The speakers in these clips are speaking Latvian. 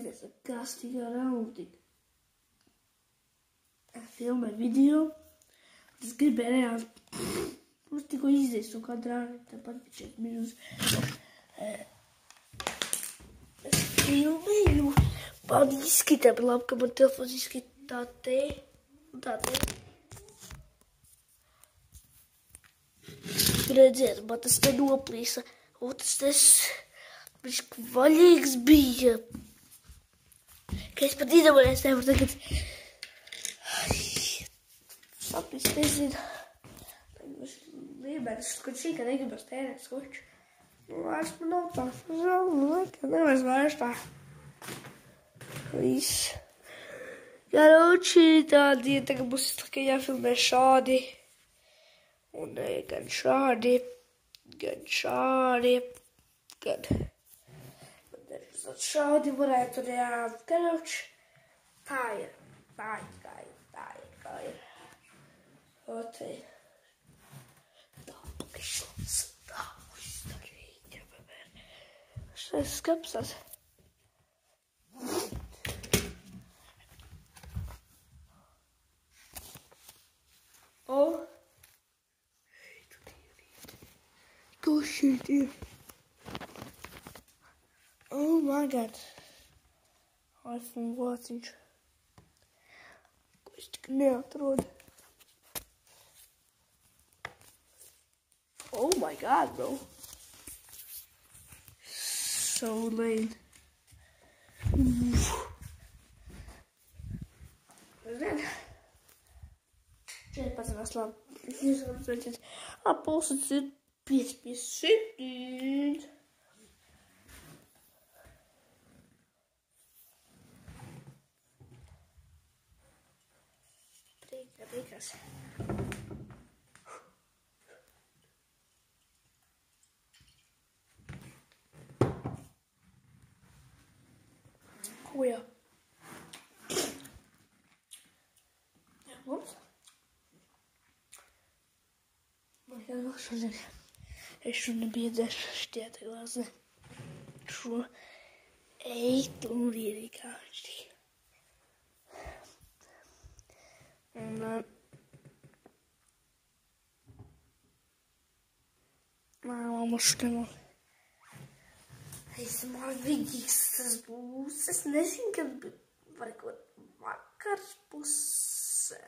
essa castigar aonde? Filme, video. Scrivere tutti questi su quadrato, parte 5 minuti. Filme, man izskatās labi, ka man telefons izskatās tā te. Redziet, man tas te noplīsa. Un tas viņš vaļīgs bija. Ka es pat iedomājos, nevaru tagad sapnis, nezinu. Līmenis skočī, ka negribas tērēt skoču. Vairs man nav tā. Nevairs vairs tā. Viss. Karoči, tādi tagad būs tikai jāfilmē šādi. Un gan šādi. Gan šādi varētu rēt. Karoči, tā ir. Otei. Šeit skapsas. Ko šeit ir? Oh my god. iPhone vāciņš. Ko es tik neatrodu? Oh my god, bro. So lame. Zin. Šeit pazinās labi. Jūs varat redzēt. Pulsats ir 5,7. Priekās. Ko jā? Jā, mums? Man vēl šodien. Es šodien biju dzēšu šķiet glāzi. Šo eitu un rīrī kā viņš tik. Un mamma šodien. Es domāju, vidīgs tas būs. Es nezinu, kad varbūt vakars pusē.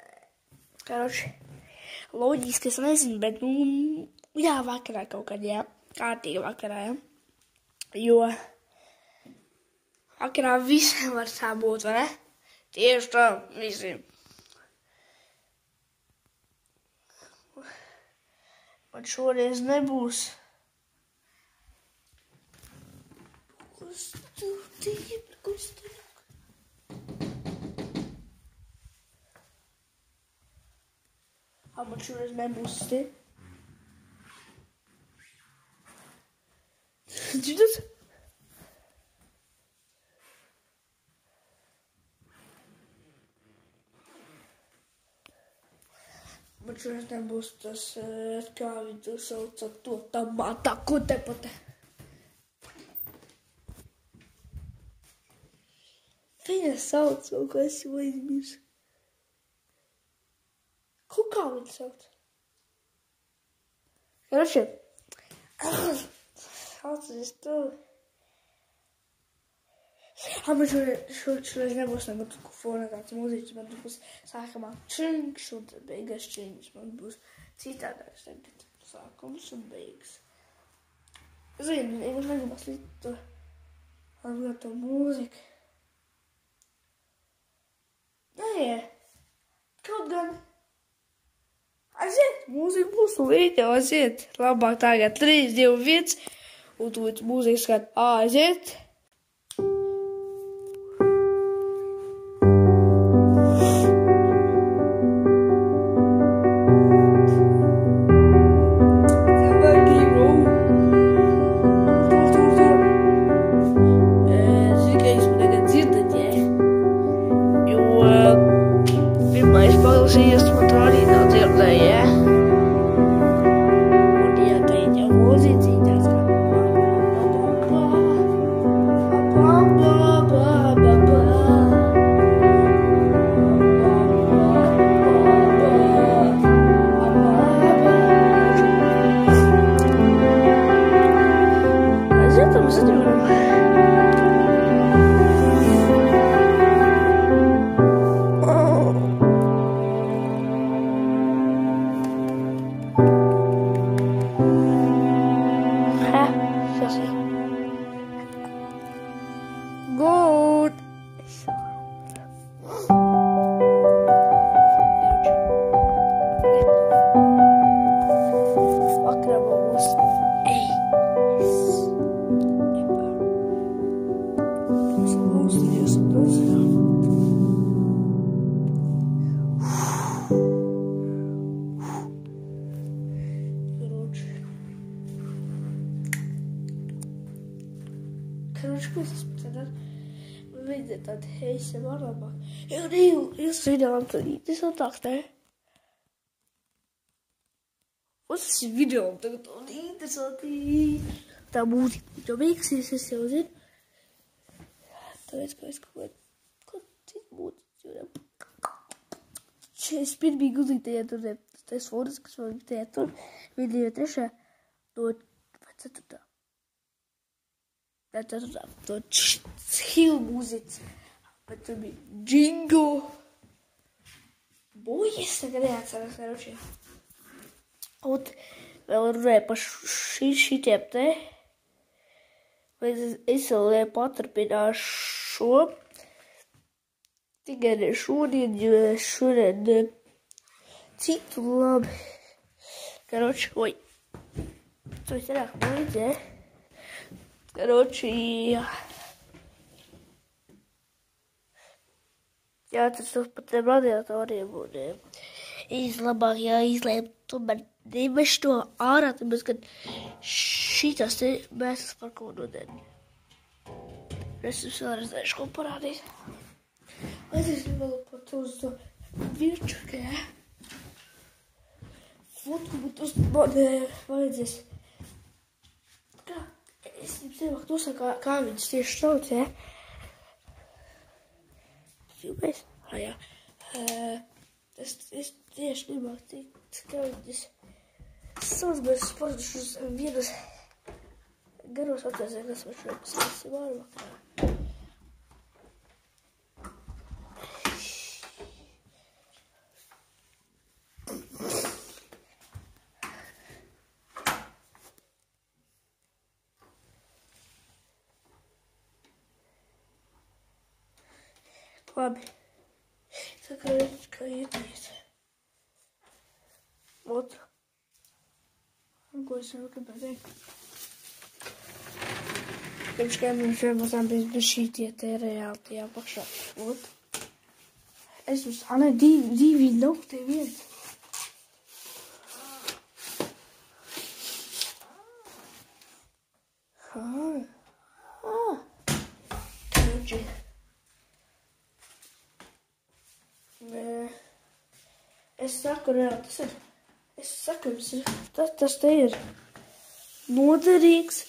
Karoči, loģiski es nezinu, bet, jā, vakarā kaut kad, jā. Kārtīgi vakarā, jā. Jo vakarā visiem var tā būt, vai ne? Tieši tā, visiem. Man šoreiz nebūs. Man šoreiz nebūs te. Dzirdat? Man šoreiz nebūs tas, kā viņu sauca, to tamātā kutepate. Viņa sauc, kaut ko es jau aizmirsu. Kā viņa sauc? Karoči, saucies tu. Man šoreiz nebūs nebūtu fonā kāds mūziķis, man būs sākamā činks un beigas činks. Man būs citādāks tagad sākums un beigas. Zini, ja man negribas līdz to atgāt to mūziku. Nē, kaut gan. Aiziet, mūzika būs un video, aiziet. Labāk tagad 3, 2, 1. Un tu mūzika skat, aiziet. Paklausījies, man tā arī nav dzirdēja. Un ja tagad jau mūzīcītās kā tad ASMR labāk. Jūs video tad interesantāk, ne? Tas ir video tagad un interesanti. Tā mūzika jau beigsies, es jau zinu. Tāpēc, ka es kaut citu mūziku jūtam. Es pirmīgi uzlītajā tur, tas fonas, kas man bija tur, video trešā, no, vai ceturtā? Ceturtā, no Hill mūzikas. Bet tur bija Džingo. Bojas, tagad neatceros, karoči. Un vēl runāju par šitiem te. Es vēl paturpināšu šo. Tikai ne šodien, jo šodien citu labi. Karoči, oj. To es varētu līdzi, Karoči, jā. Jā, tas par tiem radiatoriem un labāk jāizlēm tomēr nemeš to ārā, tāpēc, kad šitas te mēsas par ko nodēļ. Es jums vēlreiz nešu ko parādīt. Es vēl par to uz to virčuku, jā. Fotku, bet uz man vajadzēs. Kā? Es jums nevāk nosaka, kā viņas tieši sauc, jā. Filmēs? Jā. Es tieši nemāk teikt, kā viņas sauc, bet es pazuduši uz vienas garos atvēsē, kas var šeit paskatīt vārvakarā. Labi. Tā kā ietiet. Ot. Un ko es vēl gribēju teikt? Pirms kā mums vēl mazām bija šītie te reāli tie apakšā. Ot. Es uz... ne, divi nav te viens. Karoči. Es saku, reāli, tas ir, es saku jums, tas te ir noderīgs.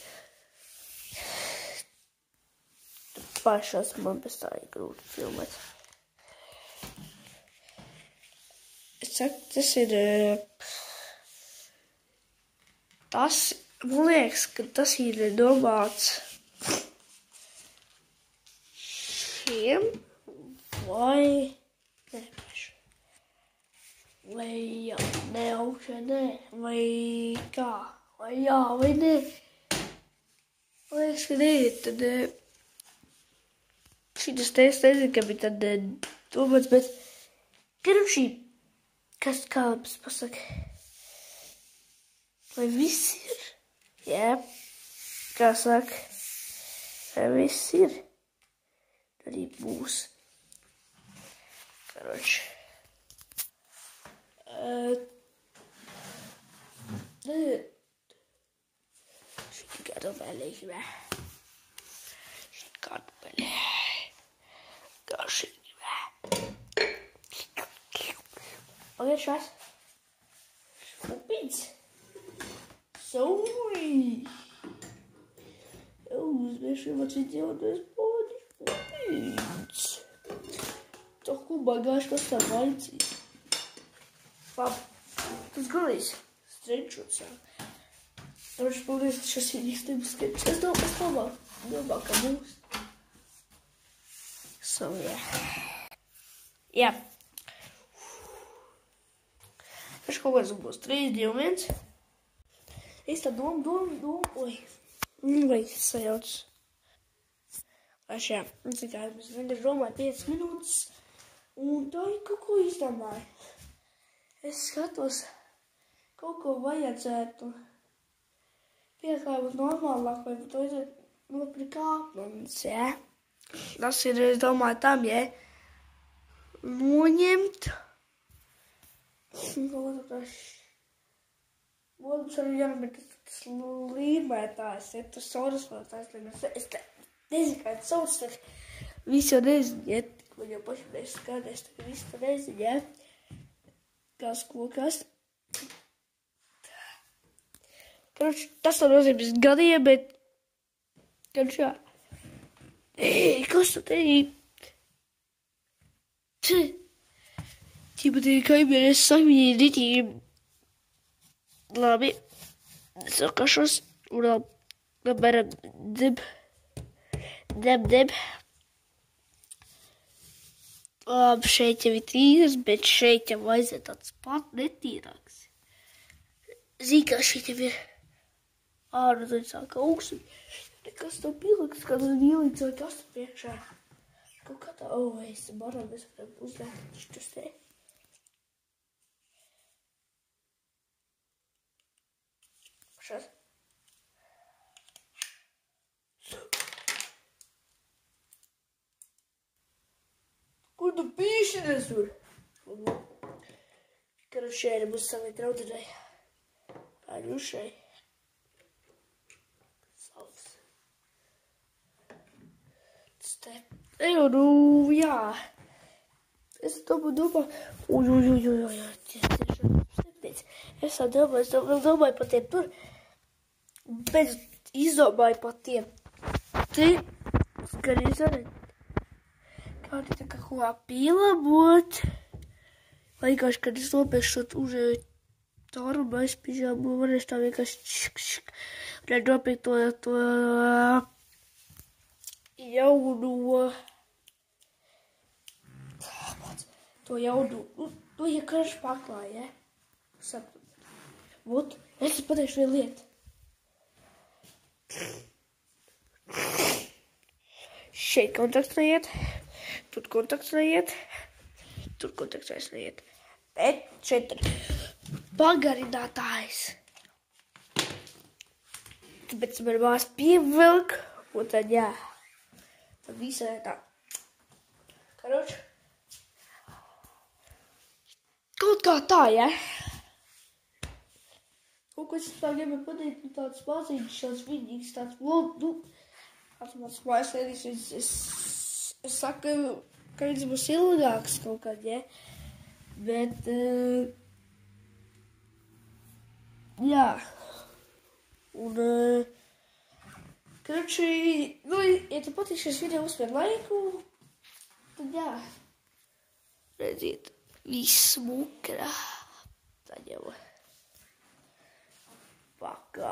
Pašās man bez tā ir grūti filmēt. Es saku, tas ir, man liekas, ka tas ir domāts šiem vai, vai jā, ne augšā, ne, vai kā, vai jā, vai ne. Man liekas, ka ne, tad šitas te es nezinu, ka bija tad domāts, bet karoči, kas kāds pasaka, vai viss ir? Jā, kā saka, vai viss ir? Arī būs. Karoči. Šī kartupelīši, vai? Šī kartupelī. Garšīgi, vai? Pagaiet šās. Šupīts. Sorry. Uzvēršam atsidzīvoties podi. Šupīts. Toku bagāšu, kas tā vajadzīgi. Labi, tas galīs strenčots, jā. Taču, paldies, šis ir īstenības sketčs. Es domā, ka būs. So, jā. Taču kaut kāds būs 3, 2, 1. Es tā domu, oi. Vai sajauc. Taču, jā. Citādi, mēs vienkārši domāju 5 minūtes. Un tā ir kaut ko izdomāju. Es skatos, kaut ko vajadzētu piekāpot normālāk, vai to vajadzētu nopirkt kāpnes, jā. Tas ir, es domāju, tam, jā, noņemt. Otrs arī jānobīt tas līmētājs, ja tas sauras vēl tās līmētājs. Es nezinu, kā tas sauc, visi jau neziniet, man jau paši mēs skādēs, tagad visi to neziniet, kas kokas. Karoči, tas tā nozīmēs gadiem, bet, karoči, jā. Kas tu te? Tīpa tie kaimienes saka, viņi ir ritīgi. Labi, sakašos, un apmēram deb. Šeit jau ir tīrs, bet šeit jau vajadzētu tāds pat netīrāks. Zini, kā šeit jau ir ārā, tad sāka augstu. Nekas to pieliks, kad tas ielīdz vai kas tur priekšā. Kaut kā tā, es varam, mēs varam uzlēt šitus te. Šas. Kur tu pīšinies tur? Karoči, būs savai draudzenei. Aļušai. Savs. Jā. Es domāju, es domāju par tiem tur, bet izdomāju par tiem. Te, kad es arī kādi tā kā ko pielabot, vai vienkārši, kad es nopēkšot uz torbu, aizpižāmu, varēšu tā vienkārši un nopēkt to jauno, to iekarš paklāj, ja? Saprot. Vot, es pateikšu vienu lietu. Šeit kontakts neiet, tur kontakts neiet, tur kontakts vairs neiet. Bet šeit ir pagarinātājs. Tāpēc man mās pievilk, un tad jā. Tad visai tā. Karoči. Kaut kā tā, ja? Kaut kas tā gribēju pateikt, tāds mazīgs, tāds vidīgs, tāds, tāds mans mājaslēdīs, es saku, ka viņš būs ilgāks kaut kad, ja? Bet, jā. Un, karoči, ja tu patīk šis video uzspēr laiku, tad jā. Redziet. Viss mukrā. Tad jau. Pakā.